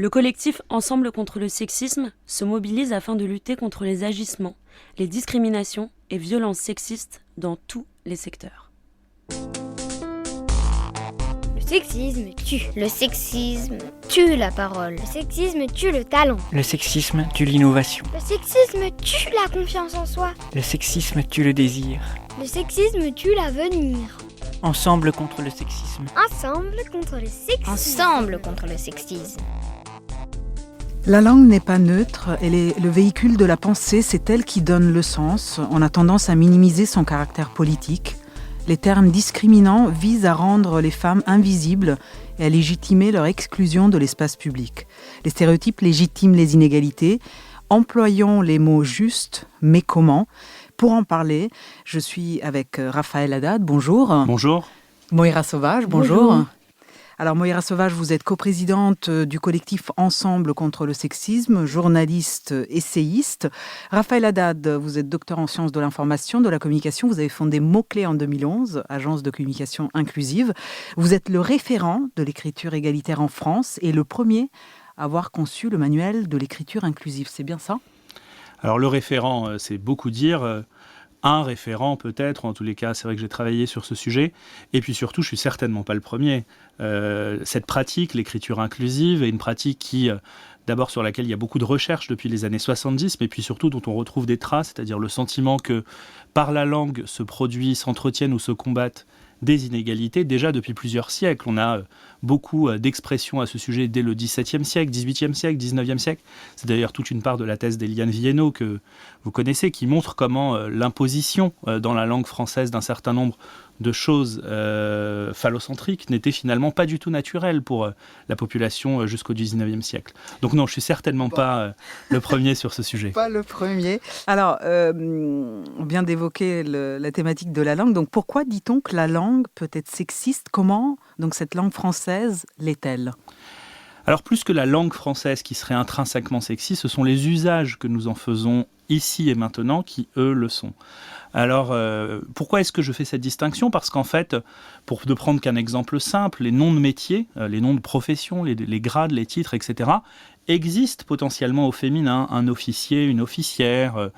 Le collectif Ensemble contre le sexisme se mobilise afin de lutter contre les agissements, les discriminations et violences sexistes dans tous les secteurs. Le sexisme tue. Le sexisme tue la parole. Le sexisme tue le talent. Le sexisme tue l'innovation. Le sexisme tue la confiance en soi. Le sexisme tue le désir. Le sexisme tue l'avenir. Ensemble contre le sexisme. Ensemble contre le sexisme. Ensemble contre le sexisme. La langue n'est pas neutre, elle est le véhicule de la pensée, c'est elle qui donne le sens. On a tendance à minimiser son caractère politique. Les termes discriminants visent à rendre les femmes invisibles et à légitimer leur exclusion de l'espace public. Les stéréotypes légitiment les inégalités. Employons les mots justes, mais comment ? Pour en parler, je suis avec Raphaël Haddad, bonjour. Bonjour. Moira Sauvage, bonjour. Alors Moira Sauvage, vous êtes coprésidente du collectif Ensemble contre le sexisme, journaliste, essayiste. Raphaël Haddad, vous êtes docteur en sciences de l'information, de la communication. Vous avez fondé Mots-Clés en 2011, agence de communication inclusive. Vous êtes le référent de l'écriture égalitaire en France et le premier à avoir conçu le manuel de l'écriture inclusive. C'est bien ça ? Alors le référent, c'est beaucoup dire. Un référent peut-être, en tous les cas, c'est vrai que j'ai travaillé sur ce sujet. Et puis surtout, je suis certainement pas le premier. Cette pratique, l'écriture inclusive, est une pratique qui, d'abord sur laquelle il y a beaucoup de recherches depuis les années 70, mais puis surtout dont on retrouve des traces, c'est-à-dire le sentiment que par la langue se produisent, s'entretiennent ou se combattent des inégalités déjà depuis plusieurs siècles. On a beaucoup d'expressions à ce sujet dès le XVIIe siècle, XVIIIe siècle, XIXe siècle. C'est d'ailleurs toute une part de la thèse d'Eliane Viennot que vous connaissez, qui montre comment l'imposition dans la langue française d'un certain nombre de choses phallocentriques n'était finalement pas du tout naturelle pour la population jusqu'au XIXe siècle. Donc non, je suis certainement pas le premier sur ce sujet. Pas le premier. Alors, on vient d'évoquer la thématique de la langue. Donc pourquoi dit-on que la langue peut être sexiste ? Comment donc cette langue française l'est-elle ? Alors plus que la langue française qui serait intrinsèquement sexiste, ce sont les usages que nous en faisons ici et maintenant qui, eux, le sont. Alors, pourquoi est-ce que je fais cette distinction ? Parce qu'en fait, pour ne prendre qu'un exemple simple, les noms de métiers, les noms de professions, les grades, les titres, etc., existent potentiellement au féminin. Un officier, une officière,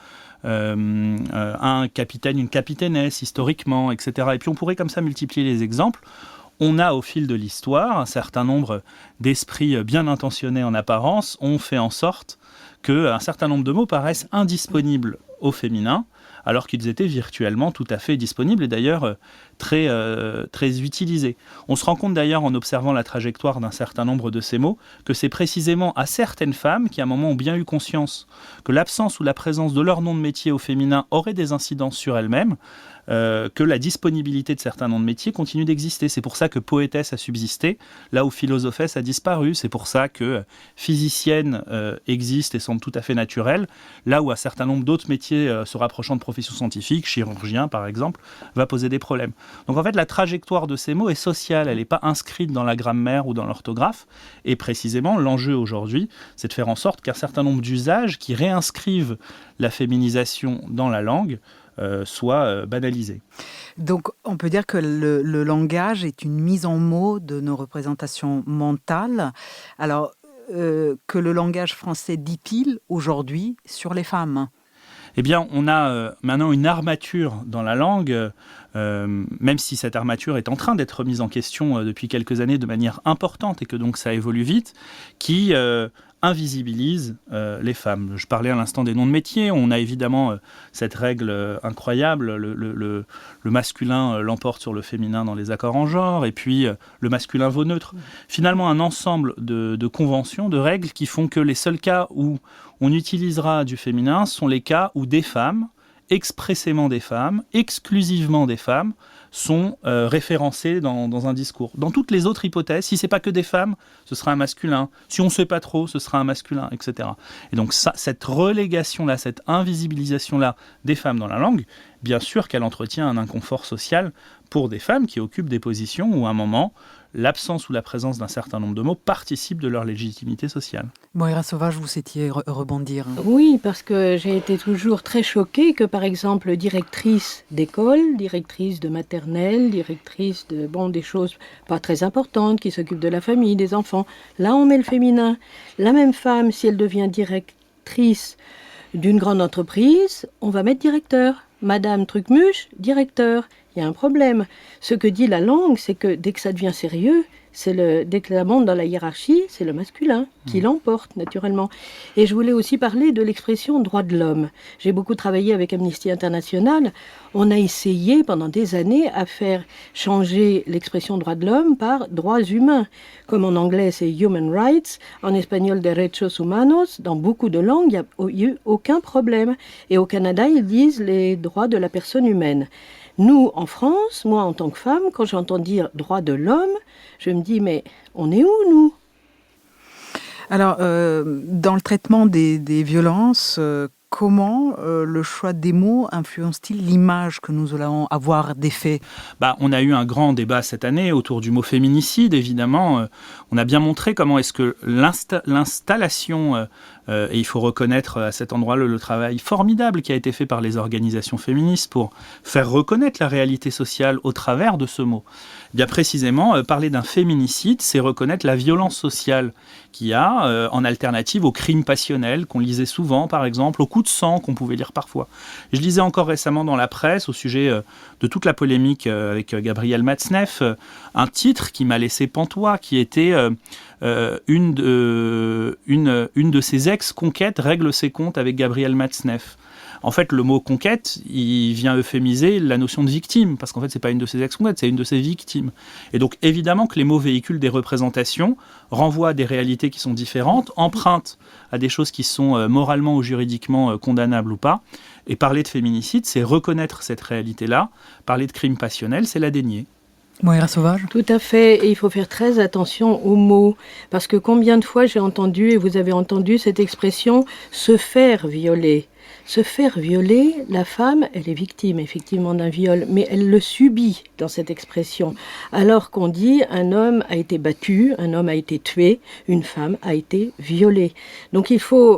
un capitaine, une capitainesse, historiquement, etc. Et puis on pourrait comme ça multiplier les exemples. On a au fil de l'histoire un certain nombre d'esprits bien intentionnés en apparence ont fait en sorte qu'un certain nombre de mots paraissent indisponibles au féminin, alors qu'ils étaient virtuellement tout à fait disponibles et d'ailleurs très utilisés. On se rend compte d'ailleurs en observant la trajectoire d'un certain nombre de ces mots que c'est précisément à certaines femmes qui à un moment ont bien eu conscience que l'absence ou la présence de leur nom de métier au féminin aurait des incidences sur elles-mêmes, que la disponibilité de certains noms de métiers continue d'exister. C'est pour ça que poétesse a subsisté, là où philosophesse a disparu. C'est pour ça que physicienne existe et semble tout à fait naturelle, là où un certain nombre d'autres métiers se rapprochant de professions scientifiques, chirurgien par exemple, va poser des problèmes. Donc en fait, la trajectoire de ces mots est sociale, elle n'est pas inscrite dans la grammaire ou dans l'orthographe. Et précisément, l'enjeu aujourd'hui, c'est de faire en sorte qu'un certain nombre d'usages qui réinscrivent la féminisation dans la langue soit banalisé. Donc, on peut dire que le langage est une mise en mots de nos représentations mentales. Alors, que le langage français dit-il aujourd'hui sur les femmes ? Eh bien, on a maintenant une armature dans la langue, même si cette armature est en train d'être remise en question depuis quelques années de manière importante et que donc ça évolue vite, qui invisibilise les femmes. Je parlais à l'instant des noms de métiers. On a évidemment cette règle incroyable, le masculin l'emporte sur le féminin dans les accords en genre, et puis le masculin vaut neutre. Finalement, un ensemble de conventions, de règles qui font que les seuls cas où on utilisera du féminin sont les cas où des femmes, expressément des femmes, exclusivement des femmes, sont référencées dans un discours. Dans toutes les autres hypothèses, si ce n'est pas que des femmes, ce sera un masculin. Si on ne sait pas trop, ce sera un masculin, etc. Et donc cette relégation-là, cette invisibilisation-là des femmes dans la langue, bien sûr qu'elle entretient un inconfort social pour des femmes qui occupent des positions où à un moment, l'absence ou la présence d'un certain nombre de mots participe de leur légitimité sociale. Moira Sauvage, vous souhaitiez rebondir. Oui, parce que j'ai été toujours très choquée que, par exemple, directrice d'école, directrice de maternelle, directrice de, des choses pas très importantes, qui s'occupent de la famille, des enfants, là on met le féminin. La même femme, si elle devient directrice d'une grande entreprise, on va mettre directeur. Madame Trucmuche, directeur. Il y a un problème. Ce que dit la langue, c'est que dès que ça devient sérieux, dès que ça monte dans la hiérarchie, c'est le masculin qui l'emporte naturellement. Et je voulais aussi parler de l'expression droit de l'homme. J'ai beaucoup travaillé avec Amnesty International. On a essayé pendant des années à faire changer l'expression droit de l'homme par droits humains. Comme en anglais c'est human rights, en espagnol derechos humanos, dans beaucoup de langues il n'y a eu aucun problème. Et au Canada ils disent les droits de la personne humaine. Nous, en France, moi en tant que femme, quand j'entends dire droit de l'homme, je me dis mais on est où nous ? Alors, dans le traitement des violences, comment le choix des mots influence-t-il l'image que nous allons avoir des faits ? On a eu un grand débat cette année autour du mot féminicide, évidemment. On a bien montré comment est-ce que l'installation, et il faut reconnaître à cet endroit-là le travail formidable qui a été fait par les organisations féministes pour faire reconnaître la réalité sociale au travers de ce mot. Bien précisément, parler d'un féminicide, c'est reconnaître la violence sociale qu'il y a en alternative au crime passionnel qu'on lisait souvent, par exemple, au coup de sang qu'on pouvait lire parfois. Je lisais encore récemment dans la presse, au sujet de toute la polémique avec Gabriel Matzneff, un titre qui m'a laissé pantois, qui était une de ses ex-conquêtes règle ses comptes avec Gabriel Matzneff. En fait, le mot conquête, il vient euphémiser la notion de victime, parce qu'en fait, c'est pas une de ses ex-conquêtes, c'est une de ses victimes. Et donc, évidemment que les mots véhiculent des représentations, renvoient à des réalités qui sont différentes, empruntent à des choses qui sont moralement ou juridiquement condamnables ou pas. Et parler de féminicide, c'est reconnaître cette réalité-là. Parler de crime passionnel, c'est la dénier. Moira Sauvage ? Tout à fait, et il faut faire très attention aux mots, parce que combien de fois j'ai entendu, et vous avez entendu cette expression, se faire violer. Se faire violer, la femme, elle est victime effectivement d'un viol, mais elle le subit dans cette expression. Alors qu'on dit un homme a été battu, un homme a été tué, une femme a été violée. Donc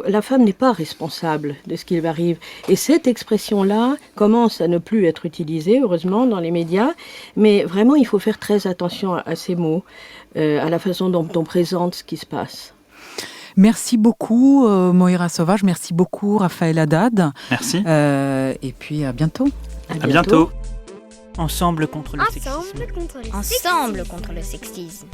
la femme n'est pas responsable de ce qui lui arrive. Et cette expression-là commence à ne plus être utilisée, heureusement, dans les médias, mais vraiment il faut faire très attention à ces mots, à la façon dont on présente ce qui se passe. Merci beaucoup Moira Sauvage, merci beaucoup Raphaël Haddad. Merci. Et puis à bientôt. À bientôt. Ensemble contre le sexisme. Ensemble contre le sexisme.